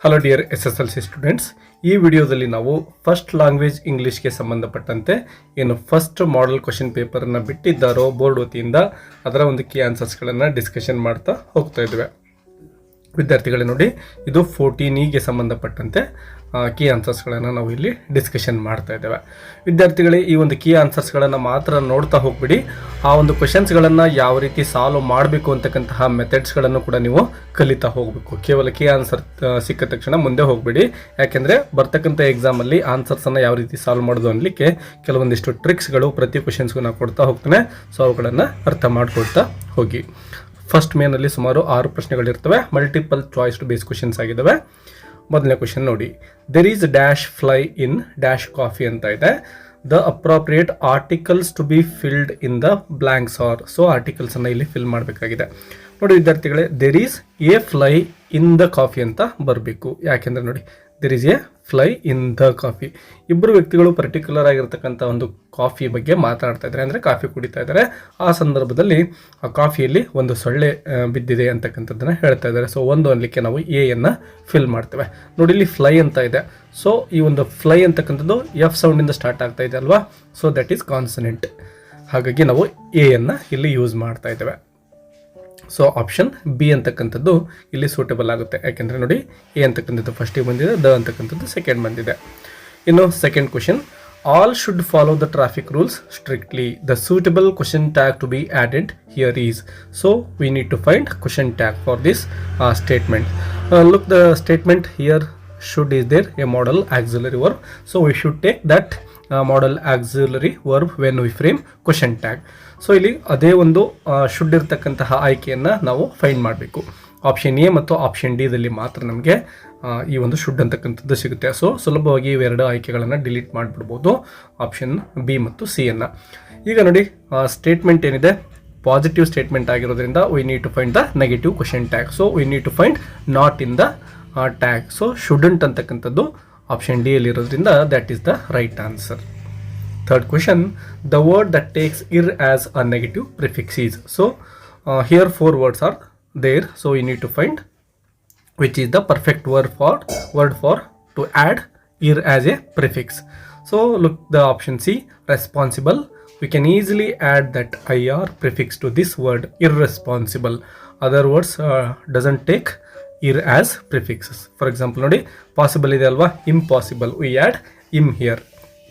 Hello dear SSLC students, ಈ ವಿಡಿಯೋದಲ್ಲಿ ನಾವು ಫಸ್ಟ್ ಲ್ಯಾಂಗ್ವೇಜ್ ಇಂಗ್ಲೀಷ್ಗೆ ಸಂಬಂಧಪಟ್ಟಂತೆ ಏನು ಫಸ್ಟ್ ಮಾಡೆಲ್ ಕ್ವಶನ್ ಪೇಪರನ್ನು ಬಿಟ್ಟಿದ್ದಾರೋ ಬೋರ್ಡ್ ವತಿಯಿಂದ ಅದರ ಒಂದು ಕೀ ಆನ್ಸರ್ಸ್ಗಳನ್ನು ಡಿಸ್ಕಷನ್ ಮಾಡ್ತಾ ಹೋಗ್ತಾ ಇದ್ವಿ. ವಿದ್ಯಾರ್ಥಿಗಳೇ ನೋಡಿ, ಇದು 14ಗೆ ಸಂಬಂಧಪಟ್ಟಂತೆ ಕೀ ಆನ್ಸರ್ಸ್ಗಳನ್ನು ನಾವು ಇಲ್ಲಿ ಡಿಸ್ಕಷನ್ ಮಾಡ್ತಾ ಇದ್ದೇವೆ. ವಿದ್ಯಾರ್ಥಿಗಳೇ, ಈ ಒಂದು ಕೀ ಆನ್ಸರ್ಸ್ಗಳನ್ನು ಮಾತ್ರ ನೋಡ್ತಾ ಹೋಗ್ಬಿಡಿ. ಆ ಒಂದು ಕ್ವಶನ್ಸ್ಗಳನ್ನು ಯಾವ ರೀತಿ ಸಾಲ್ವ್ ಮಾಡಬೇಕು ಅಂತಕ್ಕಂತಹ ಮೆಥಡ್ಸ್ಗಳನ್ನು ಕೂಡ ನೀವು ಕಲಿತಾ ಹೋಗಬೇಕು. ಕೇವಲ ಕೀ ಆನ್ಸರ್ ಸಿಕ್ಕ ತಕ್ಷಣ ಮುಂದೆ ಹೋಗ್ಬಿಡಿ. ಯಾಕೆಂದರೆ ಬರ್ತಕ್ಕಂಥ ಎಕ್ಸಾಮಲ್ಲಿ ಆನ್ಸರ್ಸನ್ನು ಯಾವ ರೀತಿ ಸಾಲ್ವ್ ಮಾಡೋದು ಅನ್ನಲಿಕ್ಕೆ ಕೆಲವೊಂದಿಷ್ಟು ಟ್ರಿಕ್ಸ್ಗಳು ಪ್ರತಿ ಕ್ವಶನ್ಸ್ಗೂ ನಾನು ಕೊಡ್ತಾ ಹೋಗ್ತೇನೆ. ಸೊ ಅವುಗಳನ್ನು ಅರ್ಥ ಮಾಡ್ಕೊಳ್ತಾ ಹೋಗಿ. ಫಸ್ಟ್ ಮೇನಲ್ಲಿ ಸುಮಾರು 6 ಪ್ರಶ್ನೆಗಳಿರ್ತವೆ. ಮಲ್ಟಿಪಲ್ ಚಾಯ್ಸ್ ಬೇಸ್ ಕ್ವಶನ್ಸ್ ಆಗಿದ್ದಾವೆ. ಮೊದಲನೇ ಕ್ವಶನ್ ನೋಡಿ, there is dash fly in dash coffee ಅಂತ ಇದೆ. The appropriate articles to be filled in the blanks are. So ಆರ್ಟಿಕಲ್ಸನ್ನು ಇಲ್ಲಿ ಫಿಲ್ ಮಾಡಬೇಕಾಗಿದೆ. ನೋಡಿ ವಿದ್ಯಾರ್ಥಿಗಳೇ, there is a fly in the coffee ಅಂತ ಬರಬೇಕು. ಯಾಕೆಂದರೆ ನೋಡಿ, there is a fly in the coffee. ಇಬ್ಬರು ವ್ಯಕ್ತಿಗಳು ಪರ್ಟಿಕ್ಯುಲರ್ ಆಗಿರ್ತಕ್ಕಂಥ ಒಂದು ಕಾಫಿ ಬಗ್ಗೆ ಮಾತಾಡ್ತಾ ಇದ್ದಾರೆ, ಅಂದರೆ ಕಾಫಿ ಕುಡಿತಾ ಇದ್ದಾರೆ. ಆ ಸಂದರ್ಭದಲ್ಲಿ ಆ ಕಾಫಿಯಲ್ಲಿ ಒಂದು ಸೊಳ್ಳೆ ಬಿದ್ದಿದೆ ಅಂತಕ್ಕಂಥದ್ದನ್ನು ಹೇಳ್ತಾ ಇದ್ದಾರೆ. ಸೊ ಒಂದು ಅನ್ಲಿಕ್ಕೆ ನಾವು ಎಯನ್ನು ಫಿಲ್ ಮಾಡ್ತೇವೆ. ನೋಡಿ, ಇಲ್ಲಿ ಫ್ಲೈ ಅಂತ ಇದೆ. ಸೊ ಈ ಒಂದು ಫ್ಲೈ ಅಂತಕ್ಕಂಥದ್ದು ಎಫ್ ಸೌಂಡಿಂದ ಸ್ಟಾರ್ಟ್ ಆಗ್ತಾ ಇದೆ ಅಲ್ವಾ. So that is consonant. ಹಾಗಾಗಿ ನಾವು ಎಯನ್ನು ಇಲ್ಲಿ ಯೂಸ್ ಮಾಡ್ತಾ ಇದ್ದೇವೆ. ಸೊ ಆಪ್ಷನ್ ಬಿ ಅಂತಕ್ಕಂಥದ್ದು ಇಲ್ಲಿ ಸೂಟಬಲ್ ಆಗುತ್ತೆ. ಯಾಕೆಂದರೆ ನೋಡಿ, ಎ ಅಂತಕ್ಕಂಥದ್ದು ಫಸ್ಟಿಗೆ ಬಂದಿದೆ, ದ ಅಂತಕ್ಕಂಥದ್ದು ಸೆಕೆಂಡ್ ಬಂದಿದೆ. ಇನ್ನು second question, all should follow the traffic rules strictly. The suitable question tag to be added here is. So we need to find question tag for this statement. Look, the statement here should is there a model auxiliary verb. So we should take that model auxiliary verb when we frame question tag. So ಇಲ್ಲಿ ಅದೇ ಒಂದು should ಇರ್ತಕ್ಕಂತಹ ಆಯ್ಕೆಯನ್ನು ನಾವು find ಮಾಡಬೇಕು. Option A ಮತ್ತು option ಡಿದಲ್ಲಿ ಮಾತ್ರ ನಮಗೆ ಈ ಒಂದು ಶುಡ್ ಅಂತಕ್ಕಂಥದ್ದು ಸಿಗುತ್ತೆ. ಸೊ ಸುಲಭವಾಗಿ ಇವೆರಡು ಆಯ್ಕೆಗಳನ್ನು ಡಿಲೀಟ್ ಮಾಡಿಬಿಡ್ಬೋದು, ಆಪ್ಷನ್ ಬಿ ಮತ್ತು ಸಿ ಅನ್ನು. ಈಗ ನೋಡಿ, ಸ್ಟೇಟ್ಮೆಂಟ್ ಏನಿದೆ ಪಾಸಿಟಿವ್ ಸ್ಟೇಟ್ಮೆಂಟ್ ಆಗಿರೋದ್ರಿಂದ we need to find the negative question tag. So we need to find not in the tag. So shouldn't ಅಂತಕ್ಕಂಥದ್ದು ಆಪ್ಷನ್ ಡಿ ಅಲ್ಲಿ ಇರೋದ್ರಿಂದ that is the right answer. Third question, the word that takes ir as a negative prefix is. So here 4 words are there. So you need to find which is the perfect word for to add ir as a prefix. So look, the option C, responsible. We can easily add that ir prefix to this word irresponsible. Other words doesn't take ir as prefixes. For example ನೋಡಿ, possible ಇದೆ ಅಲ್ವಾ, impossible, we add him here,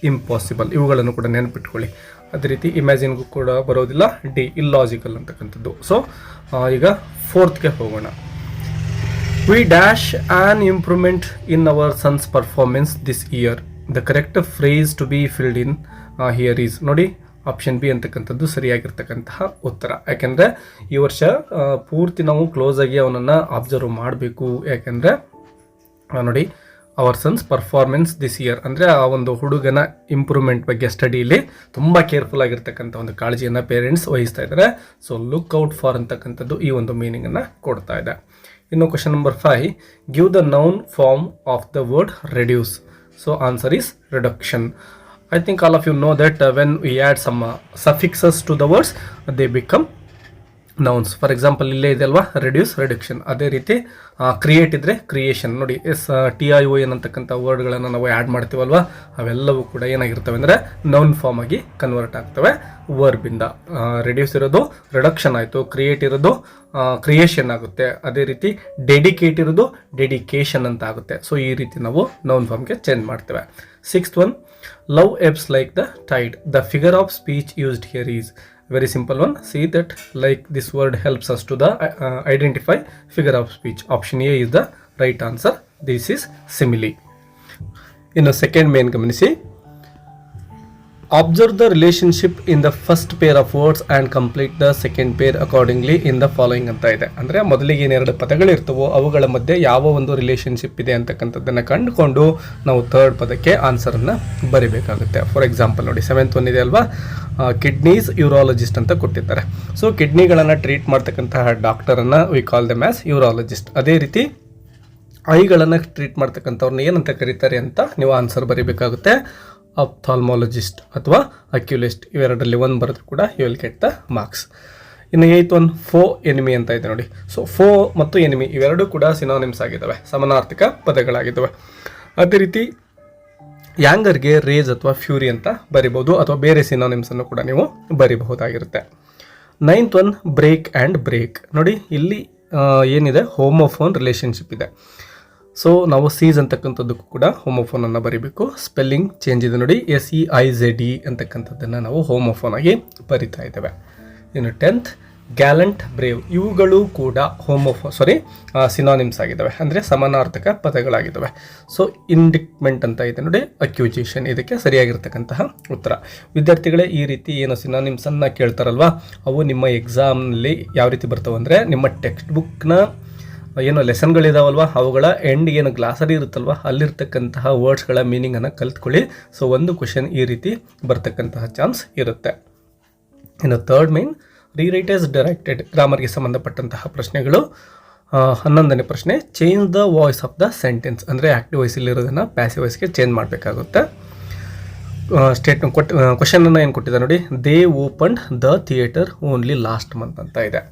impossible. ಇವುಗಳನ್ನು ಕೂಡ ನೆನಪಿಟ್ಕೊಳ್ಳಿ. ಅದೇ ರೀತಿ ಇಮ್ಯಾಜಿನ್ಗೂ ಕೂಡ ಬರೋದಿಲ್ಲ. D, illogical ಅಂತಕ್ಕಂಥದ್ದು. ಸೊ ಈಗ 4th ಹೋಗೋಣ. We dash on improvement in our son's performance this year. The correct phrase to be filled in here is. ನೋಡಿ, ಆಪ್ಷನ್ ಬಿ ಅಂತಕ್ಕಂಥದ್ದು ಸರಿಯಾಗಿರ್ತಕ್ಕಂತಹ ಉತ್ತರ. ಯಾಕೆಂದರೆ ಈ ವರ್ಷ ಪೂರ್ತಿ ನಾವು ಕ್ಲೋಸ್ ಆಗಿ ಅವನನ್ನು ಅಬ್ಸರ್ವ್ ಮಾಡಬೇಕು. ಯಾಕೆಂದರೆ ನೋಡಿ, our son's performance this year ಅಂದರೆ ಆ ಒಂದು ಹುಡುಗನ ಇಂಪ್ರೂವ್ಮೆಂಟ್ ಬಗ್ಗೆ ಸ್ಟಡಿಯಲ್ಲಿ ತುಂಬ ಕೇರ್ಫುಲ್ ಆಗಿರ್ತಕ್ಕಂಥ ಒಂದು ಕಾಳಜಿಯನ್ನು ಪೇರೆಂಟ್ಸ್ ವಹಿಸ್ತಾ ಇದ್ದಾರೆ. ಸೊ ಲುಕ್ ಔಟ್ ಫಾರ್ ಅಂತಕ್ಕಂಥದ್ದು ಈ ಒಂದು ಮೀನಿಂಗನ್ನು ಕೊಡ್ತಾ ಇದೆ. ಇನ್ನು question number 5, give the noun form of the word reduce. So answer is reduction. I think all of you know that when we add some suffixes to the words, they become nouns. For example, ಇಲ್ಲೇ ಇದೆ ಅಲ್ವಾ, reduce, reduction. ಅದೇ ರೀತಿ create ಇದ್ದರೆ creation. ನೋಡಿ, TION ಅಂತಕ್ಕಂಥ ವರ್ಡ್ಗಳನ್ನು ನಾವು add ಮಾಡ್ತೀವಲ್ವಾ, ಅವೆಲ್ಲವೂ ಕೂಡ ಏನಾಗಿರ್ತವೆ ಅಂದರೆ ನೌನ್ ಫಾರ್ಮ್ ಆಗಿ ಕನ್ವರ್ಟ್ ಆಗ್ತವೆ ವರ್ಬಿಂದ. ರೆಡ್ಯೂಸ್ ಇರೋದು ರಿಡಕ್ಷನ್ ಆಯಿತು, ಕ್ರಿಯೇಟ್ ಇರೋದು ಕ್ರಿಯೇಷನ್ ಆಗುತ್ತೆ, ಅದೇ ರೀತಿ ಡೆಡಿಕೇಟ್ ಇರೋದು ಡೆಡಿಕೇಶನ್ ಅಂತ ಆಗುತ್ತೆ. ಸೊ ಈ ರೀತಿ ನಾವು ನೌನ್ ಫಾರ್ಮ್ಗೆ ಚೇಂಜ್ ಮಾಡ್ತೇವೆ. 6th one, love ebbs like the tide. The figure of speech used here is. Very simple one. See that like this word helps us to the identify figure of speech. Option A is the right answer. This is simile. In the second main ಗಮನಿಸಿ, observe the relationship in the first pair of words and complete the second pair accordingly in the following ಅಂತ ಇದೆ. ಅಂದರೆ ಮೊದಲಿಗೆ ಏನೆರಡು ಪದಗಳಿರ್ತವೋ ಅವುಗಳ ಮಧ್ಯೆ ಯಾವ ಒಂದು relationship ಇದೆ ಅಂತಕ್ಕಂಥದ್ದನ್ನು ಕಂಡುಕೊಂಡು ನಾವು 3rd ಪದಕ್ಕೆ ಆನ್ಸರನ್ನು ಬರಿಬೇಕಾಗುತ್ತೆ. ಫಾರ್ ಎಕ್ಸಾಂಪಲ್ ನೋಡಿ, 7th one ಇದೆ ಅಲ್ವಾ, ಕಿಡ್ನೀಸ್ ಯೂರಾಲಜಿಸ್ಟ್ ಅಂತ ಕೊಟ್ಟಿದ್ದಾರೆ. ಸೊ ಕಿಡ್ನಿಗಳನ್ನು ಟ್ರೀಟ್ ಮಾಡ್ತಕ್ಕಂತಹ ಡಾಕ್ಟರನ್ನು we call them as urologist. ಅದೇ ರೀತಿ ಐಗಳನ್ನು ಟ್ರೀಟ್ ಮಾಡ್ತಕ್ಕಂಥವ್ರನ್ನ ಏನಂತ ಕರೀತಾರೆ ಅಂತ ನೀವು ಆನ್ಸರ್ ಬರೀಬೇಕಾಗುತ್ತೆ. ಅಪ್ಥಾಲ್ಮಾಲಜಿಸ್ಟ್ ಅಥವಾ ಅಕ್ಯುಲಿಸ್ಟ್. ಇವೆರಡರಲ್ಲಿ ಒಂದು ಬರೆದ್ರು ಕೂಡ you will get the marks. ಇನ್ನು 8th ಒನ್ ಫೋ ಎನಿಮಿ ಅಂತ ಇದೆ ನೋಡಿ. ಸೊ ಫೋ ಮತ್ತು ಎನಿಮಿ ಇವೆರಡೂ ಕೂಡ ಸಿನಾನಿಮ್ಸ್ ಆಗಿದ್ದಾವೆ, ಸಮಾನಾರ್ಥಕ ಪದಗಳಾಗಿದ್ದಾವೆ. ಅದೇ ರೀತಿ ಯಾಂಗರ್ಗೆ ರೇಜ್ ಅಥವಾ ಫ್ಯೂರಿ ಅಂತ ಬರಿಬೋದು, ಅಥವಾ ಬೇರೆ ಸಿನಾನಿಮ್ಸನ್ನು ಕೂಡ ನೀವು ಬರಿಬಹುದಾಗಿರುತ್ತೆ. 9th one break and break ನೋಡಿ. ಇಲ್ಲಿ ಏನಿದೆ ಹೋಮೋಫೋನ್ ರಿಲೇಷನ್ಶಿಪ್ ಇದೆ. ಸೊ ನಾವು ಸೀಸ್ ಅಂತಕ್ಕಂಥದ್ದಕ್ಕೂ ಕೂಡ ಹೋಮೋಫೋನನ್ನು ಬರೀಬೇಕು. ಸ್ಪೆಲ್ಲಿಂಗ್ ಚೇಂಜ್ ಇದೆ ನೋಡಿ, SEIZE ಅಂತಕ್ಕಂಥದ್ದನ್ನು ನಾವು ಹೋಮೋಫೋನ್ ಆಗಿ ಬರಿತಾ ಇದ್ದೇವೆ. ಇನ್ನು 10th ಗ್ಯಾಲೆಂಟ್ ಬ್ರೇವ್ ಇವುಗಳು ಕೂಡ ಸಿನಾನಿಮ್ಸ್ ಆಗಿದ್ದಾವೆ, ಅಂದರೆ ಸಮಾನಾರ್ಥಕ ಪದಗಳಾಗಿದ್ದಾವೆ. ಸೊ ಇಂಡಿಕ್ಮೆಂಟ್ ಅಂತ ಇದೆ ನೋಡಿ, ಅಕ್ಯೂಜೇಷನ್ ಇದಕ್ಕೆ ಸರಿಯಾಗಿರ್ತಕ್ಕಂತಹ ಉತ್ತರ. ವಿದ್ಯಾರ್ಥಿಗಳೇ, ಈ ರೀತಿ ಏನು ಸಿನಾನಿಮ್ಸನ್ನು ಕೇಳ್ತಾರಲ್ವಾ, ಅವು ನಿಮ್ಮ ಎಕ್ಸಾಮ್ನಲ್ಲಿ ಯಾವ ರೀತಿ ಬರ್ತವೆ ಅಂದರೆ, ನಿಮ್ಮ ಟೆಕ್ಸ್ಟ್ ಬುಕ್ನ ಏನು ಲೆಸನ್ಗಳಿದಾವಲ್ವ ಅವುಗಳ ಎಂಡ್ ಏನು ಗ್ಲಾಸರಿ ಇರುತ್ತಲ್ವ ಅಲ್ಲಿರ್ತಕ್ಕಂತಹ ವರ್ಡ್ಸ್ಗಳ ಮೀನಿಂಗನ್ನು ಕಲ್ತ್ಕೊಳ್ಳಿ. ಸೊ ಒಂದು ಕ್ವೆಶನ್ ಈ ರೀತಿ ಬರ್ತಕ್ಕಂತಹ ಚಾನ್ಸ್ ಇರುತ್ತೆ. ಇನ್ನು 3rd main rewrite as directed, ಗ್ರಾಮರ್ಗೆ ಸಂಬಂಧಪಟ್ಟಂತಹ ಪ್ರಶ್ನೆಗಳು. 11ನೇ ಪ್ರಶ್ನೆ, change the voice of the sentence, ಅಂದರೆ ಆಕ್ಟಿವ್ ವಾಯ್ಸಲ್ಲಿರೋದನ್ನು ಪ್ಯಾಸಿವ್ ವಾಯ್ಸ್ಗೆ ಚೇಂಜ್ ಮಾಡಬೇಕಾಗುತ್ತೆ. ಕ್ವಶನನ್ನು ಏನು ಕೊಟ್ಟಿದೆ ನೋಡಿ, they opened the theatre only last month ಅಂತ ಇದೆ.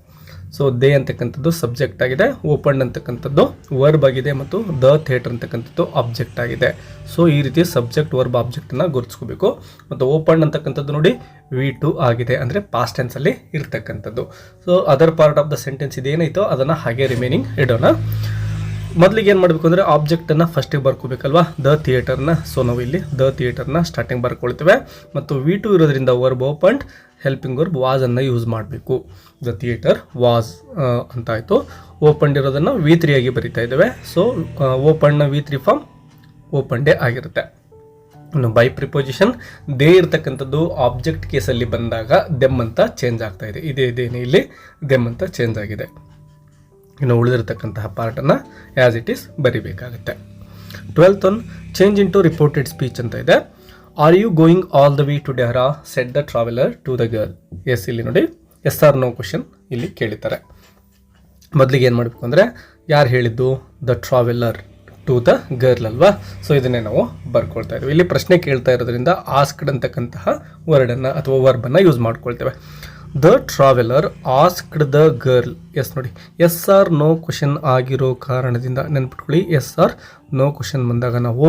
ಸೊ ದೇ ಅಂತಕ್ಕಂಥದ್ದು ಸಬ್ಜೆಕ್ಟ್ ಆಗಿದೆ, ಓಪನ್ ಅಂತಕ್ಕಂಥದ್ದು ವರ್ಬ್ ಆಗಿದೆ, ಮತ್ತು ದ ಥಿಯೇಟರ್ ಅಂತಕ್ಕಂಥದ್ದು ಆಬ್ಜೆಕ್ಟ್ ಆಗಿದೆ. ಸೊ ಈ ರೀತಿ ಸಬ್ಜೆಕ್ಟ್ ವರ್ಬ್ ಆಬ್ಜೆಕ್ಟನ್ನು ಗುರುತಿಸ್ಕೋಬೇಕು. ಮತ್ತು ಓಪನ್ ಅಂತಕ್ಕಂಥದ್ದು ನೋಡಿ V2 ಆಗಿದೆ, ಅಂದರೆ ಪಾಸ್ಟ್ ಟೆನ್ಸಲ್ಲಿ ಇರ್ತಕ್ಕಂಥದ್ದು. So other part of the sentence ಇದೇನಾಯಿತೋ ಅದನ್ನು ಹಾಗೆ ರಿಮೈನಿಂಗ್ ಇಡೋಣ. ಮೊದಲಿಗೆ ಏನು ಮಾಡಬೇಕು ಅಂದರೆ ಆಬ್ಜೆಕ್ಟನ್ನು ಫಸ್ಟಿಗೆ ಬರ್ಕೋಬೇಕಲ್ವಾ, ದ ಥಿಯೇಟರ್ನ. ಸೊ ನಾವು ಇಲ್ಲಿ ದ ಥಿಯೇಟರ್ನ ಸ್ಟಾರ್ಟಿಂಗ್ ಬರ್ಕೊಳ್ತೇವೆ, ಮತ್ತು V2 ಇರೋದ್ರಿಂದ ವರ್ಬ್ ಓಪನ್ಡ್, ಹೆಲ್ಪಿಂಗ್ ವರ್ಬ್ ವಾಸನ್ನು ಯೂಸ್ ಮಾಡಬೇಕು. ದ ಥಿಯೇಟರ್ ವಾಸ್ ಅಂತಾಯಿತು. ಓಪನ್ಡ್ ಇರೋದನ್ನು V3 ಆಗಿ ಬರಿತಾ ಇದ್ದೇವೆ. ಸೊ ಓಪನ್ನ V3 ಫಾರ್ಮ್ ಓಪನ್ ಡೇ ಆಗಿರುತ್ತೆ. ಇನ್ನು ಬೈ ಪ್ರಿಪೋಸಿಷನ್ ದೇ ಇರ್ತಕ್ಕಂಥದ್ದು ಆಬ್ಜೆಕ್ಟ್ ಕೇಸಲ್ಲಿ ಬಂದಾಗ ದೆಮ್ ಅಂತ ಚೇಂಜ್ ಆಗ್ತಾ ಇದೆ. ಇದೇನೇ ಇಲ್ಲಿ ದೆಮ್ ಅಂತ ಚೇಂಜ್ ಆಗಿದೆ. ಇನ್ನು ಉಳಿದಿರತಕ್ಕಂತಹ ಪಾರ್ಟನ್ನು ಆ್ಯಸ್ ಇಟ್ ಈಸ್ ಬರಿಬೇಕಾಗುತ್ತೆ. 12th one change into reported speech ಅಂತ ಇದೆ. Are you going all the way to Dehra said the traveller to the girl. Yes, ಇಲ್ಲಿ ನೋಡಿ ಎಸ್ ಆರ್ ನೋ ಕ್ವಶನ್ ಇಲ್ಲಿ ಕೇಳಿದ್ದಾರೆ. ಮೊದಲಿಗೆ ಏನು ಮಾಡಬೇಕು ಅಂದರೆ, ಯಾರು ಹೇಳಿದ್ದು, the traveller to the girl ಅಲ್ವಾ. ಸೊ ಇದನ್ನೇ ನಾವು ಬರ್ಕೊಳ್ತಾ ಇದ್ದೀವಿ. ಇಲ್ಲಿ ಪ್ರಶ್ನೆ ಕೇಳ್ತಾ ಇರೋದ್ರಿಂದ ಆಸ್ಕ್ಡ್ ಅಂತಕ್ಕಂತಹ ವರ್ಡನ್ನು ಅಥವಾ ವರ್ಬನ್ನು ಯೂಸ್ ಮಾಡ್ಕೊಳ್ತೇವೆ. The traveller asked the girl. Yes ನೋಡಿ, ಎಸ್ ಆರ್ ನೋ ಕ್ವಶನ್ ಆಗಿರೋ ಕಾರಣದಿಂದ ನೆನ್ಪಿಟ್ಕೊಳ್ಳಿ, ಎಸ್ ಆರ್ ನೋ ಕ್ವಶನ್ ಬಂದಾಗ ನಾವು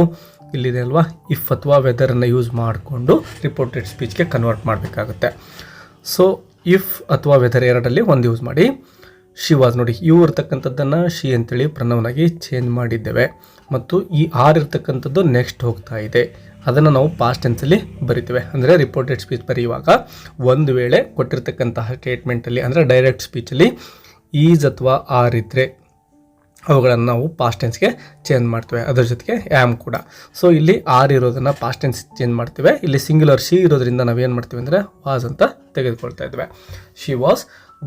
ಇಲ್ಲಿದೆ ಅಲ್ವಾ ಇಫ್ ಅಥವಾ ವೆದರನ್ನು ಯೂಸ್ ಮಾಡಿಕೊಂಡು ರಿಪೋರ್ಟೆಡ್ ಸ್ಪೀಚ್ಗೆ ಕನ್ವರ್ಟ್ ಮಾಡಬೇಕಾಗುತ್ತೆ. ಸೊ ಇಫ್ ಅಥವಾ ವೆದರ್ ಎರಡರಲ್ಲಿ ಒಂದು ಯೂಸ್ ಮಾಡಿ. ಶಿ ವಾಸ್ ನೋಡಿ, ಇವು ಇರ್ತಕ್ಕಂಥದ್ದನ್ನು ಶಿ ಅಂತೇಳಿ ಪ್ರನೌನಾಗಿ ಚೇಂಜ್ ಮಾಡಿದ್ದೇವೆ, ಮತ್ತು ಈ ಆರ್ ಇರ್ತಕ್ಕಂಥದ್ದು ನೆಕ್ಸ್ಟ್ ಹೋಗ್ತಾ ಇದೆ, ಅದನ್ನು ನಾವು ಪಾಸ್ಟ್ ಟೆನ್ಸಲ್ಲಿ ಬರಿತೇವೆ. ಅಂದರೆ ರಿಪೋರ್ಟೆಡ್ ಸ್ಪೀಚ್ ಬರೆಯುವಾಗ ಒಂದು ವೇಳೆ ಕೊಟ್ಟಿರ್ತಕ್ಕಂತಹ ಸ್ಟೇಟ್ಮೆಂಟಲ್ಲಿ ಅಂದರೆ ಡೈರೆಕ್ಟ್ ಸ್ಪೀಚಲ್ಲಿ ಈಸ್ ಅಥವಾ ಆರ್ ಇದ್ದರೆ ಅವುಗಳನ್ನು ನಾವು ಪಾಸ್ಟ್ ಟೆನ್ಸ್ಗೆ ಚೇಂಜ್ ಮಾಡ್ತೇವೆ, ಅದರ ಜೊತೆಗೆ ಆ್ಯಮ್ ಕೂಡ. ಸೊ ಇಲ್ಲಿ ಆರ್ ಇರೋದನ್ನು ಪಾಸ್ಟ್ ಟೆನ್ಸ್ ಚೇಂಜ್ ಮಾಡ್ತೇವೆ. ಇಲ್ಲಿ ಸಿಂಗ್ಯುಲರ್ ಶಿ ಇರೋದ್ರಿಂದ ನಾವೇನು ಮಾಡ್ತೀವಿ ಅಂದರೆ ವಾಸ್ ಅಂತ ತೆಗೆದುಕೊಳ್ತಾ ಇದ್ದೇವೆ. She was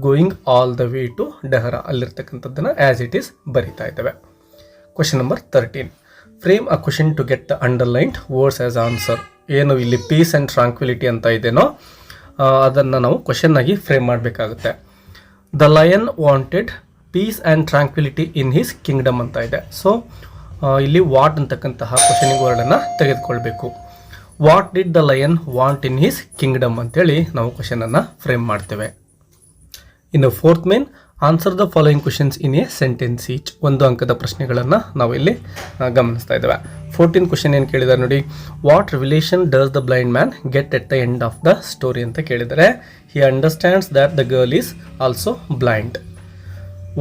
going all the way to Dehra, ಅಲ್ಲಿರ್ತಕ್ಕಂಥದ್ದನ್ನು ಆ್ಯಸ್ ಇಟ್ ಈಸ್ ಬರಿತಾ ಇದ್ದೇವೆ. Question number 13, frame a question to get the underlined words as answer. ಏನು ಇಲ್ಲಿ ಪೀಸ್ ಆ್ಯಂಡ್ ಟ್ರಾಂಕ್ವಿಲಿಟಿ ಅಂತ ಇದೆನೋ ಅದನ್ನು ನಾವು ಕ್ವಶನ್ ಆಗಿ ಫ್ರೇಮ್ ಮಾಡಬೇಕಾಗುತ್ತೆ. The lion wanted peace and tranquillity in his kingdom ಅಂತ ಇದೆ. ಸೊ ಇಲ್ಲಿ ವಾಟ್ ಅಂತಕ್ಕಂತಹ ಕ್ವಶನಿಂಗ್ ವರ್ಡನ್ನು ತೆಗೆದುಕೊಳ್ಬೇಕು. What did the lion want in his kingdom ಅಂತೇಳಿ ನಾವು ಕ್ವಶನನ್ನು ಫ್ರೇಮ್ ಮಾಡ್ತೇವೆ. ಇನ್ನು 4th main answer the following questions in a sentence each. ಒಂದು ಅಂಕದ ಪ್ರಶ್ನೆಗಳನ್ನು ನಾವು ಇಲ್ಲಿ ಗಮನಿಸ್ತಾ ಇದ್ದೇವೆ. 14th ಕ್ವಶನ್ ಏನು ಕೇಳಿದ್ದಾರೆ ನೋಡಿ, what revelation does the blind man get at the end of the story ಅಂತ ಕೇಳಿದರೆ. He understands that the girl is also blind.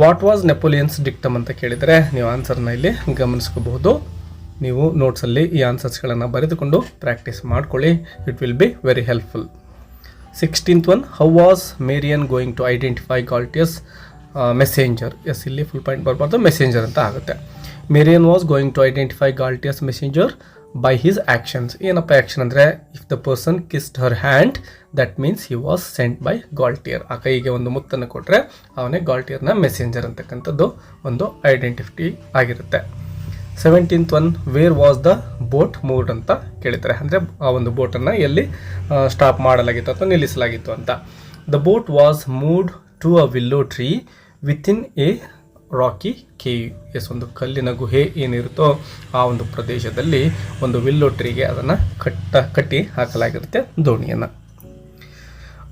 What was Napoleon's dictum ಅಂತ ಕೇಳಿದರೆ ನೀವು ಆನ್ಸರ್ನ ಇಲ್ಲಿ ಗಮನಿಸ್ಕೋಬಹುದು. ನೀವು ನೋಟ್ಸಲ್ಲಿ ಈ ಆನ್ಸರ್ಸ್ಗಳನ್ನು ಬರೆದುಕೊಂಡು ಪ್ರಾಕ್ಟೀಸ್ ಮಾಡ್ಕೊಳ್ಳಿ, it will be very helpful. 16th one, how was Marion going to identify Galtier's messenger. Yes, ಇಲ್ಲಿ ಫುಲ್ ಪಾಯಿಂಟ್ ಬರಬಾರ್ದು, ಮೆಸೇಂಜರ್ ಅಂತ ಆಗುತ್ತೆ. Marion was going to identify Galtier's messenger by his actions. ಏನಪ್ಪ ಆ್ಯಕ್ಷನ್ ಅಂದರೆ, if the person kissed her hand that means he was sent by Galtier. ಆ ಕೈಗೆ ಒಂದು ಮುತ್ತನ್ನು ಕೊಟ್ಟರೆ ಅವನೇ ಗಾಲ್ಟಿಯರ್ನ ಮೆಸೇಂಜರ್ ಅಂತಕ್ಕಂಥದ್ದು ಒಂದು ಐಡೆಂಟಿಟಿ ಆಗಿರುತ್ತೆ. 17th one, where was the boat moved ಅಂತ ಕೇಳಿದ್ದಾರೆ. ಅಂದರೆ ಆ ಒಂದು ಬೋಟನ್ನು ಎಲ್ಲಿ ಸ್ಟಾಪ್ ಮಾಡಲಾಗಿತ್ತು ಅಥವಾ ನಿಲ್ಲಿಸಲಾಗಿತ್ತು ಅಂತ. The boat was moved to a willow tree within a rocky cave. Yes, ಒಂದು ಕಲ್ಲಿನ ಗುಹೆ ಏನಿರುತ್ತೋ ಆ ಒಂದು ಪ್ರದೇಶದಲ್ಲಿ ಒಂದು ವಿಲ್ಲೋ ಟ್ರೀಗೆ ಅದನ್ನು ಕಟ್ಟಿ ಹಾಕಲಾಗಿರುತ್ತೆ ದೋಣಿಯನ್ನು.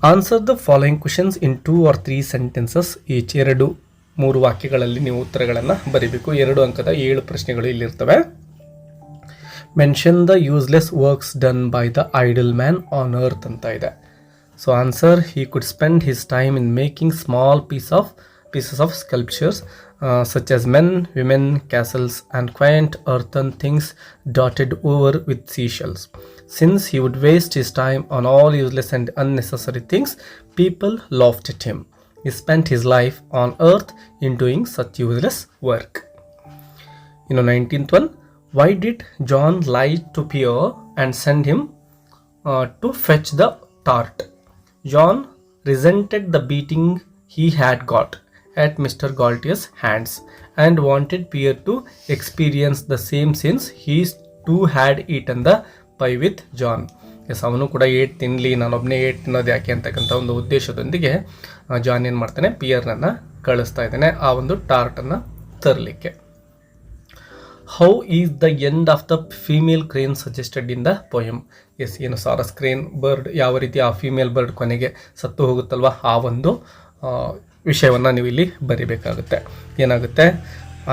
Answer the following questions in 2 or 3 sentences each. 2-3 ವಾಕ್ಯಗಳಲ್ಲಿ ನೀವು ಉತ್ತರಗಳನ್ನು ಬರೀಬೇಕು. 2 ಅಂಕದ 7 ಪ್ರಶ್ನೆಗಳು ಇಲ್ಲಿರ್ತವೆ. Mention the useless works done by the idle man on earth ಅಂತ ಇದೆ. So answer, he could spend his time in making small pieces of sculptures such as men, women, castles and quaint earthen things dotted over with seashells. Since he would waste his time on all useless and unnecessary things, people laughed at him. He spent his life on earth in doing such useless work. 19th one, why did John lie to Pierre and send him to fetch the tart? John resented the beating he had got at Mr. Galtier's hands and wanted Pierre to experience the same since he too had eaten the pie with John. Yes, ಅವನು ಕೂಡ eight ತಿನ್ನಲಿ, ನಾನೊಬ್ಬನೇ eight ತಿನ್ನೋದು ಯಾಕೆ ಅಂತಕ್ಕಂಥ ಒಂದು ಉದ್ದೇಶದೊಂದಿಗೆ John ಏನು ಮಾಡ್ತಾನೆ, ಪಿಯರ್ನನ್ನು ಕಳಿಸ್ತಾ ಇದ್ದಾನೆ ಆ ಒಂದು ಟಾರ್ಟನ್ನು ತರಲಿಕ್ಕೆ. How is the end of the female crane suggested in the poem? Yes, ಏನು ಸಾರಸ್ ಕ್ರೇನ್ ಬರ್ಡ್ ಯಾವ ರೀತಿ ಆ ಫೀಮೇಲ್ ಬರ್ಡ್ ಕೊನೆಗೆ ಸತ್ತು ಹೋಗುತ್ತಲ್ವ, ಆ ಒಂದು ವಿಷಯವನ್ನು ನೀವು ಇಲ್ಲಿ ಬರೀಬೇಕಾಗುತ್ತೆ. ಏನಾಗುತ್ತೆ,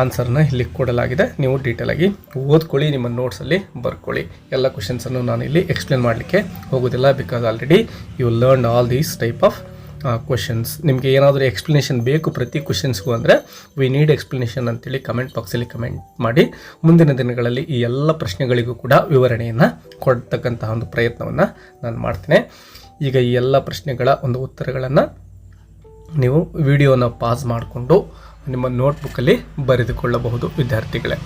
ಆನ್ಸರ್ನ ಇಲ್ಲಿ ಕೊಡಲಾಗಿದೆ, ನೀವು ಡೀಟೇಲಾಗಿ ಓದ್ಕೊಳ್ಳಿ, ನಿಮ್ಮ ನೋಟ್ಸಲ್ಲಿ ಬರ್ಕೊಳ್ಳಿ. ಎಲ್ಲ ಕ್ವಶನ್ಸನ್ನು ನಾನು ಇಲ್ಲಿ ಎಕ್ಸ್ಪ್ಲೇನ್ ಮಾಡಲಿಕ್ಕೆ ಹೋಗೋದಿಲ್ಲ, because already you learn all these type of questions. ನಿಮಗೆ ಏನಾದರೂ ಎಕ್ಸ್ಪ್ಲನೇಷನ್ ಬೇಕು ಪ್ರತಿ ಕ್ವಶನ್ಸ್ಗೂ ಅಂದರೆ ವಿ ನೀಡ್ ಎಕ್ಸ್ಪ್ಲನೇಷನ್ ಅಂತೇಳಿ ಕಮೆಂಟ್ ಬಾಕ್ಸಲ್ಲಿ ಕಮೆಂಟ್ ಮಾಡಿ. ಮುಂದಿನ ದಿನಗಳಲ್ಲಿ ಈ ಎಲ್ಲ ಪ್ರಶ್ನೆಗಳಿಗೂ ಕೂಡ ವಿವರಣೆಯನ್ನು ಕೊಡ್ತಕ್ಕಂತಹ ಒಂದು ಪ್ರಯತ್ನವನ್ನು ನಾನು ಮಾಡ್ತೇನೆ. ಈಗ ಈ ಎಲ್ಲ ಪ್ರಶ್ನೆಗಳ ಒಂದು ಉತ್ತರಗಳನ್ನು ನೀವು ವಿಡಿಯೋನ ಪಾಸ್ ಮಾಡಿಕೊಂಡು ನಿಮ್ಮ ನೋಟ್ಬುಕ್ಕಲ್ಲಿ ಬರೆದುಕೊಳ್ಳಬಹುದು ವಿದ್ಯಾರ್ಥಿಗಳೇ.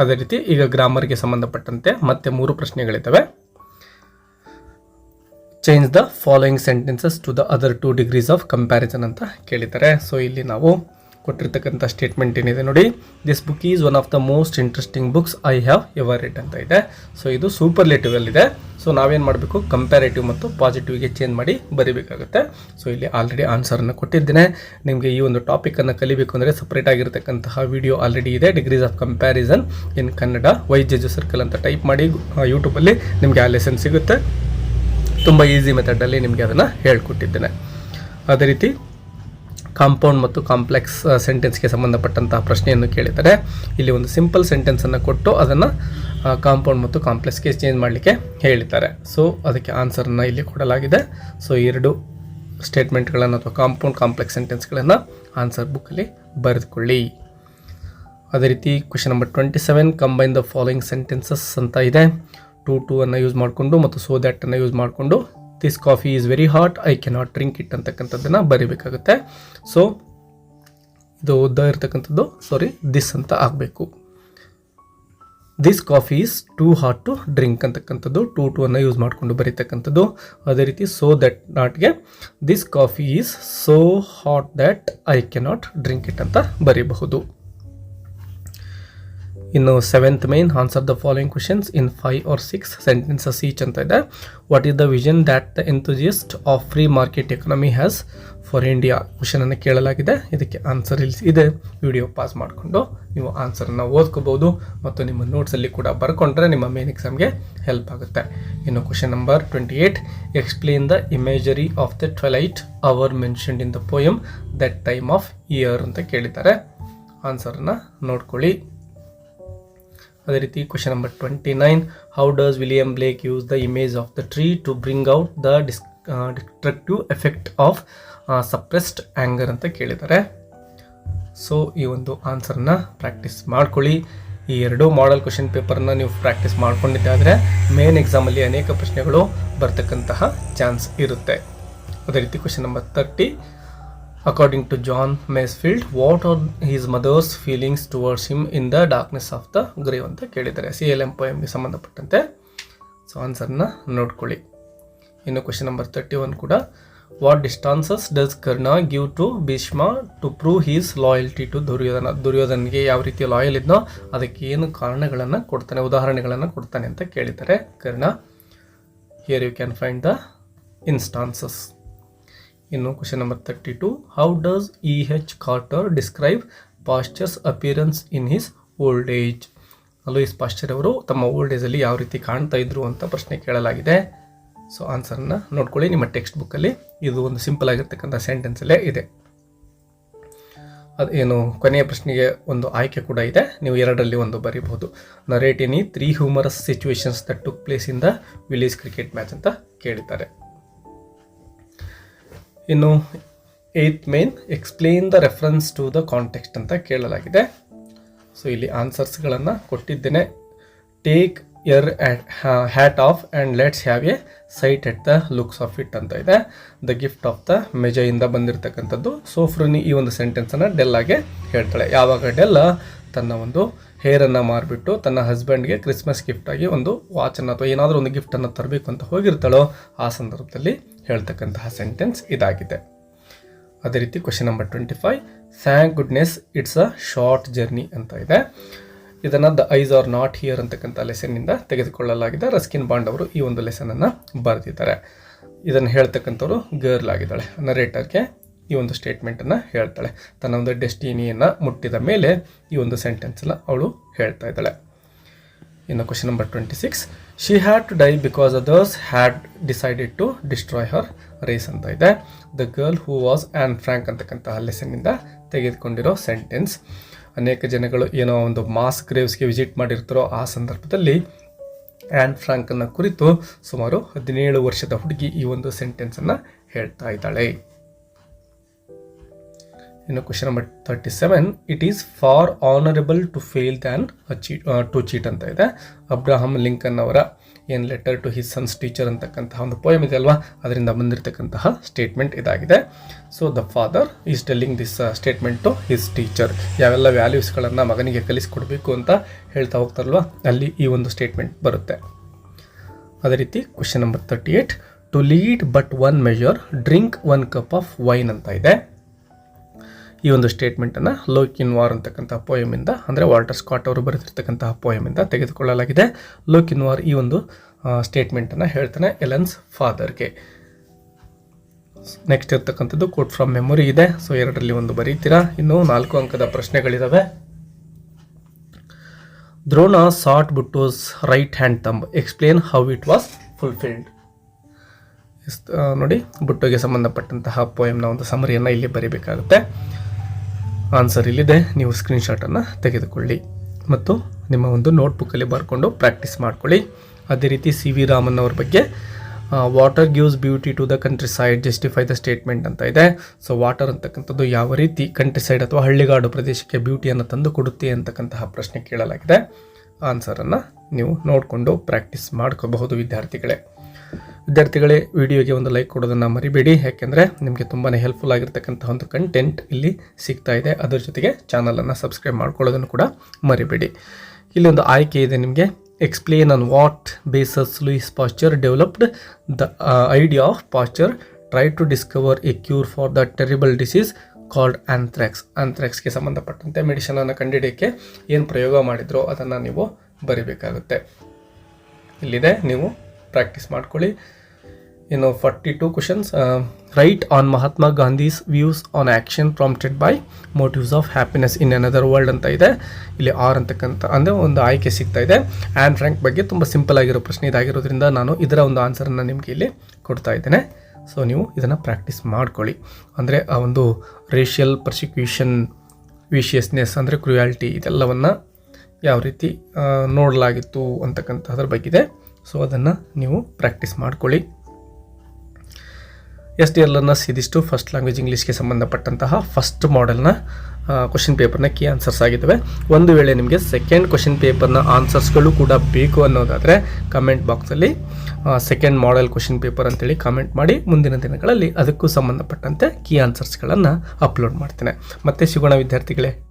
ಅದೇ ರೀತಿ ಈಗ ಗ್ರಾಮರ್ಗೆ ಸಂಬಂಧಪಟ್ಟಂತೆ ಮತ್ತೆ 3 ಪ್ರಶ್ನೆಗಳಿದ್ದಾವೆ. Change the following sentences to the other 2 degrees of comparison ಅಂತ ಕೇಳಿದ್ದಾರೆ. ಸೊ ಇಲ್ಲಿ ನಾವು ಕೊಟ್ಟಿರ್ತಕ್ಕಂಥ ಸ್ಟೇಟ್ಮೆಂಟ್ ಏನಿದೆ ನೋಡಿ, this book is one of the most interesting books I have ever read ಅಂತ ಇದೆ. ಸೊ ಇದು ಸೂಪರ್ಲೇಟಿವಲ್ಲಿದೆ. ಸೊ ನಾವೇನು ಮಾಡಬೇಕು, ಕಂಪ್ಯಾರೇಟಿವ್ ಮತ್ತು ಪಾಸಿಟಿವ್ಗೆ ಚೇಂಜ್ ಮಾಡಿ ಬರೀಬೇಕಾಗುತ್ತೆ. ಸೊ ಇಲ್ಲಿ ಆಲ್ರೆಡಿ ಆನ್ಸರನ್ನು ಕೊಟ್ಟಿದ್ದೇನೆ. ನಿಮಗೆ ಈ ಒಂದು ಟಾಪಿಕನ್ನು ಕಲಿಬೇಕು ಅಂದರೆ ಸಪ್ರೇಟ್ ಆಗಿರತಕ್ಕಂತಹ ವಿಡಿಯೋ ಆಲ್ರೆಡಿ ಇದೆ, degrees of comparison in Kannada, ವೈಜೆಜು ಸರ್ಕಲ್ ಅಂತ ಟೈಪ್ ಮಾಡಿ ಯೂಟ್ಯೂಬಲ್ಲಿ ನಿಮಗೆ ಆ ಲೆಸನ್ ಸಿಗುತ್ತೆ. ತುಂಬ ಈಸಿ ಮೆಥಡಲ್ಲಿ ನಿಮಗೆ ಅದನ್ನು ಹೇಳ್ಕೊಟ್ಟಿದ್ದೇನೆ. ಅದೇ ರೀತಿ ಕಾಂಪೌಂಡ್ ಮತ್ತು ಕಾಂಪ್ಲೆಕ್ಸ್ ಸೆಂಟೆನ್ಸ್ಗೆ ಸಂಬಂಧಪಟ್ಟಂತಹ ಪ್ರಶ್ನೆಯನ್ನು ಕೇಳಿದ್ದಾರೆ. ಇಲ್ಲಿ ಒಂದು ಸಿಂಪಲ್ ಸೆಂಟೆನ್ಸನ್ನು ಕೊಟ್ಟು ಅದನ್ನು ಕಾಂಪೌಂಡ್ ಮತ್ತು ಕಾಂಪ್ಲೆಕ್ಸ್ಗೆ ಚೇಂಜ್ ಮಾಡಲಿಕ್ಕೆ ಹೇಳಿದ್ದಾರೆ. ಸೊ ಅದಕ್ಕೆ ಆನ್ಸರನ್ನು ಇಲ್ಲಿ ಕೊಡಲಾಗಿದೆ. ಸೊ 2 ಸ್ಟೇಟ್ಮೆಂಟ್ಗಳನ್ನು ಅಥವಾ ಕಾಂಪೌಂಡ್ ಕಾಂಪ್ಲೆಕ್ಸ್ ಸೆಂಟೆನ್ಸ್ಗಳನ್ನು ಆನ್ಸರ್ ಬುಕ್ಕಲ್ಲಿ ಬರೆದುಕೊಳ್ಳಿ. ಅದೇ ರೀತಿ question number 27, combine the following sentences ಅಂತ ಇದೆ. ಟು ಅನ್ನು ಯೂಸ್ ಮಾಡಿಕೊಂಡು ಮತ್ತು ಸೋ ದ್ಯಾಟ್ ಅನ್ನು ಯೂಸ್ ಮಾಡಿಕೊಂಡು this coffee is very hot I cannot drink it ಅಂತಕ್ಕಂಥದ್ದನ್ನು ಬರೀಬೇಕಾಗುತ್ತೆ. ಸೊ ಇದು ಉದ್ದ ಇರ್ತಕ್ಕಂಥದ್ದು ದಿಸ್ ಅಂತ ಆಗಬೇಕು. This coffee is too hot to drink ಅಂತಕ್ಕಂಥದ್ದು ಟು ಅನ್ನು ಯೂಸ್ ಮಾಡಿಕೊಂಡು ಬರೀತಕ್ಕಂಥದ್ದು. ಅದೇ ರೀತಿ ಸೋ ದಟ್ ನಾಟ್ಗೆ this coffee is so hot that I cannot drink it ಅಂತ ಬರೀಬಹುದು. ಇನ್ನು 7th main, answer the following questions in 5 or 6 sentences each ಅಂತ ಇದೆ. What is the vision that the enthusiast of free market economy has for India? ಕ್ವೆಶನನ್ನು ಕೇಳಲಾಗಿದೆ. ಇದಕ್ಕೆ answer ಇಲ್ಲಿ ಇದೆ. Video pause ಮಾಡಿಕೊಂಡು ನೀವು ಆನ್ಸರನ್ನು ಓದ್ಕೋಬಹುದು ಮತ್ತು ನಿಮ್ಮ ನೋಟ್ಸಲ್ಲಿ ಕೂಡ ಬರ್ಕೊಂಡ್ರೆ ನಿಮ್ಮ ಮೇನ್ ಎಕ್ಸಾಮ್ಗೆ ಹೆಲ್ಪ್ ಆಗುತ್ತೆ. ಇನ್ನು question number 28, explain the imagery of the twilight hour mentioned in the poem that time of year ಅಂತ ಕೇಳಿದ್ದಾರೆ. ಆನ್ಸರನ್ನು ನೋಡ್ಕೊಳ್ಳಿ. ಅದೇ ರೀತಿ question number 29, how does William Blake use the image of the tree to bring out the destructive effect of suppressed anger ಅಂತ ಕೇಳಿದ್ದಾರೆ. So ಈ ಒಂದು ಆನ್ಸರನ್ನು ಪ್ರಾಕ್ಟೀಸ್ ಮಾಡ್ಕೊಳ್ಳಿ. ಈ 2 ಮಾಡೆಲ್ ಕ್ವೆಶನ್ ಪೇಪರ್ನ ನೀವು ಪ್ರಾಕ್ಟೀಸ್ ಮಾಡ್ಕೊಂಡಿದ್ದಾದರೆ ಮೇನ್ ಎಕ್ಸಾಮಲ್ಲಿ ಅನೇಕ ಪ್ರಶ್ನೆಗಳು ಬರ್ತಕ್ಕಂತಹ ಚಾನ್ಸ್ ಇರುತ್ತೆ. ಅದೇ ರೀತಿ question number 30, according to John Masefield what are his mother's feelings towards him in the darkness of the grave ಅಂತ ಕೇಳಿದ್ದಾರೆ. CLM ಪೋಯಮ್ಗೆ ಸಂಬಂಧಪಟ್ಟಂತೆ. ಸೊ ಆನ್ಸರ್ನ ನೋಡ್ಕೊಳ್ಳಿ. ಇನ್ನು ಕ್ವೆಶನ್ ನಂಬರ್ 31 ಕೂಡ, what distances does Karna give to Bhishma to prove his loyalty to Duryodhana? ದುರ್ಯೋಧನಿಗೆ ಯಾವ ರೀತಿಯ loyal ಇದ್ನೋ ಅದಕ್ಕೆ ಏನು ಕಾರಣಗಳನ್ನು ಕೊಡ್ತಾನೆ, ಉದಾಹರಣೆಗಳನ್ನು ಕೊಡ್ತಾನೆ ಅಂತ ಕೇಳಿದ್ದಾರೆ Karna. Here you can find the instances. ಇನ್ನು question number 32, how does E.H. Carter describe Pasteur's appearance in his old age? Louis Pasteur ಅವರು ತಮ್ಮ ಓಲ್ಡ್ ಏಜಲ್ಲಿ ಯಾವ ರೀತಿ ಕಾಣ್ತಾ ಇದ್ರು ಅಂತ ಪ್ರಶ್ನೆ ಕೇಳಲಾಗಿದೆ. ಸೊ ಆನ್ಸರನ್ನು ನೋಡ್ಕೊಳ್ಳಿ ನಿಮ್ಮ ಟೆಕ್ಸ್ಟ್ ಬುಕ್ಕಲ್ಲಿ. ಇದು ಒಂದು ಸಿಂಪಲ್ ಆಗಿರ್ತಕ್ಕಂಥ ಸೆಂಟೆನ್ಸಲ್ಲೇ ಇದೆ. ಅದೇನು ಕೊನೆಯ ಪ್ರಶ್ನೆಗೆ ಒಂದು ಆಯ್ಕೆ ಕೂಡ ಇದೆ, ನೀವು ಎರಡರಲ್ಲಿ ಒಂದು ಬರೀಬಹುದು. Narrate any 3 humorous situations that took place in the village cricket match ಅಂತ ಕೇಳಿದ್ದಾರೆ. ಇನ್ನು 8th main explain the reference to the context ಅಂತ ಕೇಳಲಾಗಿದೆ. ಸೊ ಇಲ್ಲಿ ಆನ್ಸರ್ಸ್ಗಳನ್ನು ಕೊಟ್ಟಿದ್ದೇನೆ. Take your hat off and let's have a sight at the looks of it ಅಂತ ಇದೆ. ದ ಗಿಫ್ಟ್ ಆಫ್ ದ ಮೆಜಯಿಂದ ಬಂದಿರತಕ್ಕಂಥದ್ದು. ಸೋಫ್ರುನಿ ಈ ಒಂದು ಸೆಂಟೆನ್ಸನ್ನು ಡೆಲ್ಲಾಗೆ ಹೇಳ್ತಾಳೆ. ಯಾವಾಗ ಡೆಲ್ಲ ತನ್ನ ಒಂದು ಹೇರನ್ನು ಮಾರಿಬಿಟ್ಟು ತನ್ನ ಹಸ್ಬೆಂಡ್ಗೆ ಕ್ರಿಸ್ಮಸ್ ಗಿಫ್ಟಾಗಿ ಒಂದು ವಾಚನ್ನು ಅಥವಾ ಏನಾದರೂ ಒಂದು ಗಿಫ್ಟನ್ನು ತರಬೇಕು ಅಂತ ಹೋಗಿರ್ತಾಳೋ ಆ ಸಂದರ್ಭದಲ್ಲಿ ಹೇಳ್ತಕ್ಕಂತಹ ಸೆಂಟೆನ್ಸ್ ಇದಾಗಿದೆ. ಅದೇ ರೀತಿ question number 25, thank goodness it's a short journey ಅಂತ ಇದೆ. ಇದನ್ನು the eyes are not here ಅಂತಕ್ಕಂಥ ಲೆಸನ್ನಿಂದ ತೆಗೆದುಕೊಳ್ಳಲಾಗಿದೆ. ರಸ್ಕಿನ್ ಬಾಂಡ್ ಅವರು ಈ ಒಂದು ಲೆಸನನ್ನು ಬರೆದಿದ್ದಾರೆ. ಇದನ್ನು ಹೇಳ್ತಕ್ಕಂಥವ್ರು ಗರ್ಲ್ ಆಗಿದ್ದಾಳೆ. ನರೇಟರ್ಗೆ ಈ ಒಂದು ಸ್ಟೇಟ್ಮೆಂಟನ್ನು ಹೇಳ್ತಾಳೆ. ತನ್ನ ಒಂದು ಡೆಸ್ಟಿನಿಯನ್ನು ಮುಟ್ಟಿದ ಮೇಲೆ ಈ ಒಂದು ಸೆಂಟೆನ್ಸನ್ನು ಅವಳು ಹೇಳ್ತಾ ಇದ್ದಾಳೆ. ಇನ್ನು question number 26, she had to die because others had decided to destroy her race ಅಂತ ಇದೆ. The girl who was Anne Frank ಅಂತಕ್ಕಂತಹ ಲೆಸನ್ನಿಂದ ತೆಗೆದುಕೊಂಡಿರೋ ಸೆಂಟೆನ್ಸ್. ಅನೇಕ ಜನಗಳು ಏನೋ ಒಂದು ಮಾಸ್ ಗ್ರೇವ್ಸ್ಗೆ ವಿಸಿಟ್ ಮಾಡಿರ್ತಾರೋ ಆ ಸಂದರ್ಭದಲ್ಲಿ ಆ್ಯನ್ ಫ್ರಾಂಕನ್ನು ಕುರಿತು ಸುಮಾರು 17 ವರ್ಷದ ಹುಡುಗಿ ಈ ಒಂದು ಸೆಂಟೆನ್ಸನ್ನು ಹೇಳ್ತಾ ಇದ್ದಾಳೆ. ಇನ್ನು question number 37, it is far honourable to fail than to cheat ಅಂತ ಇದೆ. ಅಬ್ರಹಾಂ ಲಿಂಕನ್ ಅವರ ಏನು letter to his son's teacher ಅಂತಕ್ಕಂತಹ ಒಂದು ಪೋಯಮ್ ಇದೆ ಅಲ್ವಾ, ಅದರಿಂದ ಬಂದಿರತಕ್ಕಂತಹ ಸ್ಟೇಟ್ಮೆಂಟ್ ಇದಾಗಿದೆ. So the father is telling this statement to his teacher. ಯಾವೆಲ್ಲ ವ್ಯಾಲ್ಯೂಸ್ಗಳನ್ನು ಮಗನಿಗೆ ಕಲಿಸ್ಕೊಡ್ಬೇಕು ಅಂತ ಹೇಳ್ತಾ ಹೋಗ್ತಾರಲ್ವ, ಅಲ್ಲಿ ಈ ಒಂದು ಸ್ಟೇಟ್ಮೆಂಟ್ ಬರುತ್ತೆ. ಅದೇ ರೀತಿ question number 38, to lead but 1 measure drink 1 cup of wine ಅಂತ ಇದೆ. ಈ ಒಂದು ಸ್ಟೇಟ್ಮೆಂಟನ್ನು ಲೋಕಿನ್ವಾರ್ ಅಂತಕ್ಕಂತಹ ಪೋಯಮಿಂದ, ಅಂದರೆ ವಾಲ್ಟರ್ ಸ್ಕಾಟ್ ಅವರು ಬರೆದಿರ್ತಕ್ಕಂತಹ ಪೋಯಮಿಂದ ತೆಗೆದುಕೊಳ್ಳಲಾಗಿದೆ. ಲೋಕಿನ್ವಾರ್ ಈ ಒಂದು ಸ್ಟೇಟ್ಮೆಂಟನ್ನು ಹೇಳ್ತಾನೆ ಎಲನ್ಸ್ ಫಾದರ್ಗೆ. ನೆಕ್ಸ್ಟ್ ಇರ್ತಕ್ಕಂಥದ್ದು ಕೋಟ್ ಫ್ರಮ್ ಮೆಮೊರಿ ಇದೆ. ಸೊ ಎರಡರಲ್ಲಿ ಒಂದು ಬರೀತೀರಾ. ಇನ್ನು 4 ಅಂಕದ ಪ್ರಶ್ನೆಗಳಿದ್ದಾವೆ. Drona sought Butto's right hand thumb, explain how it was fulfilled. ನೋಡಿ, ಬುಟ್ಟೋಗೆ ಸಂಬಂಧಪಟ್ಟಂತಹ ಪೋಯಮ್ನ ಒಂದು ಸಮರಿಯನ್ನು ಇಲ್ಲಿ ಬರೀಬೇಕಾಗುತ್ತೆ. ಆನ್ಸರ್ ಇಲ್ಲಿದೆ, ನೀವು ಸ್ಕ್ರೀನ್ಶಾಟನ್ನು ತೆಗೆದುಕೊಳ್ಳಿ ಮತ್ತು ನಿಮ್ಮ ಒಂದು ನೋಟ್ಬುಕ್ಕಲ್ಲಿ ಬರ್ಕೊಂಡು ಪ್ರಾಕ್ಟೀಸ್ ಮಾಡ್ಕೊಳ್ಳಿ. ಅದೇ ರೀತಿ ಸಿ ವಿ ರಾಮನ್ ಅವ್ರ ಬಗ್ಗೆ water gives beauty to the countryside, justify the statement ಅಂತ ಇದೆ. ಸೊ ವಾಟರ್ ಅಂತಕ್ಕಂಥದ್ದು ಯಾವ ರೀತಿ ಕಂಟ್ರಿ ಸೈಡ್ ಅಥವಾ ಹಳ್ಳಿಗಾಡು ಪ್ರದೇಶಕ್ಕೆ ಬ್ಯೂಟಿಯನ್ನು ತಂದು ಕೊಡುತ್ತೆ ಅಂತಕ್ಕಂತಹ ಪ್ರಶ್ನೆ ಕೇಳಲಾಗಿದೆ. ಆನ್ಸರನ್ನು ನೀವು ನೋಡಿಕೊಂಡು ಪ್ರಾಕ್ಟೀಸ್ ಮಾಡ್ಕೋಬಹುದು ವಿದ್ಯಾರ್ಥಿಗಳೇ. ವಿಡಿಯೋಗೆ ಒಂದು ಲೈಕ್ ಕೊಡೋದನ್ನು ಮರಿಬೇಡಿ, ಯಾಕೆಂದರೆ ನಿಮಗೆ ತುಂಬಾ ಹೆಲ್ಪ್ಫುಲ್ ಆಗಿರ್ತಕ್ಕಂಥ ಒಂದು ಕಂಟೆಂಟ್ ಇಲ್ಲಿ ಸಿಗ್ತಾ ಇದೆ. ಅದರ ಜೊತೆಗೆ ಚಾನಲನ್ನು ಸಬ್ಸ್ಕ್ರೈಬ್ ಮಾಡ್ಕೊಳ್ಳೋದನ್ನು ಕೂಡ ಮರಿಬೇಡಿ. ಇಲ್ಲಿ ಒಂದು ಆಯ್ಕೆ ಇದೆ ನಿಮಗೆ, explain on what bases Louis Pasteur developed the idea of Pasteur, try to discover a cure for the terrible disease called anthrax. ಆಂಥ್ರಾಕ್ಸ್ಗೆ ಸಂಬಂಧಪಟ್ಟಂತೆ ಮೆಡಿಸಿನನ್ನು ಕಂಡುಹಿಡಿಯೋಕ್ಕೆ ಏನು ಪ್ರಯೋಗ ಮಾಡಿದ್ರೋ ಅದನ್ನು ನೀವು ಬರೀಬೇಕಾಗುತ್ತೆ. ಇಲ್ಲಿದೆ, ನೀವು ಪ್ರಾಕ್ಟೀಸ್ ಮಾಡ್ಕೊಳ್ಳಿ. ಇನ್ನು 42 questions. Right on Mahatma Gandhi's views on action prompted by motives of happiness in another world ಅಂತ ಇದೆ. ಇಲ್ಲಿ ಅಂತಕ್ಕಂಥ ಅಂದರೆ ಒಂದು ಆಯ್ಕೆ ಸಿಗ್ತಾ ಇದೆ. ಆ್ಯನ್ ಫ್ರ್ಯಾಂಕ್ ಬಗ್ಗೆ ತುಂಬ ಸಿಂಪಲ್ ಆಗಿರೋ ಪ್ರಶ್ನೆ ಇದಾಗಿರೋದ್ರಿಂದ ನಾನು ಇದರ ಒಂದು ಆನ್ಸರನ್ನು ನಿಮಗೆ ಇಲ್ಲಿ ಕೊಡ್ತಾ ಇದ್ದೇನೆ. ಸೊ ನೀವು ಇದನ್ನು ಪ್ರಾಕ್ಟೀಸ್ ಮಾಡ್ಕೊಳ್ಳಿ. ಅಂದರೆ ಆ ಒಂದು ರೇಷಿಯಲ್ ಪರ್ಸಿಕ್ಯೂಷನ್, ವಿಷಿಯಸ್ನೆಸ್ ಅಂದರೆ ಕ್ರುಯಾಲಿಟಿ, ಇದೆಲ್ಲವನ್ನು ಯಾವ ರೀತಿ ನೋಡಲಾಗಿತ್ತು ಅಂತಕ್ಕಂಥದ್ರ ಬಗ್ಗಿದೆ. ಸೊ ಅದನ್ನು ನೀವು ಪ್ರಾಕ್ಟೀಸ್ ಮಾಡ್ಕೊಳ್ಳಿ. ಎಸ್ ಡಿಯರ್ ಲರ್ನರ್ಸ್, ಇದಿಷ್ಟು ಫಸ್ಟ್ ಲ್ಯಾಂಗ್ವೇಜ್ ಇಂಗ್ಲೀಷ್ಗೆ ಸಂಬಂಧಪಟ್ಟಂತಹ ಫಸ್ಟ್ ಮಾಡೆಲ್ನ ಕ್ವಶನ್ ಪೇಪರ್ನ ಕೀ ಆನ್ಸರ್ಸ್ ಆಗಿದ್ದಾವೆ. ಒಂದು ವೇಳೆ ನಿಮಗೆ ಸೆಕೆಂಡ್ ಕ್ವಶನ್ ಪೇಪರ್ನ ಆನ್ಸರ್ಸ್ಗಳು ಕೂಡ ಬೇಕು ಅನ್ನೋದಾದರೆ ಕಮೆಂಟ್ ಬಾಕ್ಸಲ್ಲಿ ಸೆಕೆಂಡ್ ಮಾಡೆಲ್ ಕ್ವಶನ್ ಪೇಪರ್ ಅಂತೇಳಿ ಕಾಮೆಂಟ್ ಮಾಡಿ. ಮುಂದಿನ ದಿನಗಳಲ್ಲಿ ಅದಕ್ಕೂ ಸಂಬಂಧಪಟ್ಟಂತೆ ಕೀ ಆನ್ಸರ್ಸ್ಗಳನ್ನು ಅಪ್ಲೋಡ್ ಮಾಡ್ತೇನೆ. ಮತ್ತೆ ಸಿಗೋಣ ವಿದ್ಯಾರ್ಥಿಗಳೇ.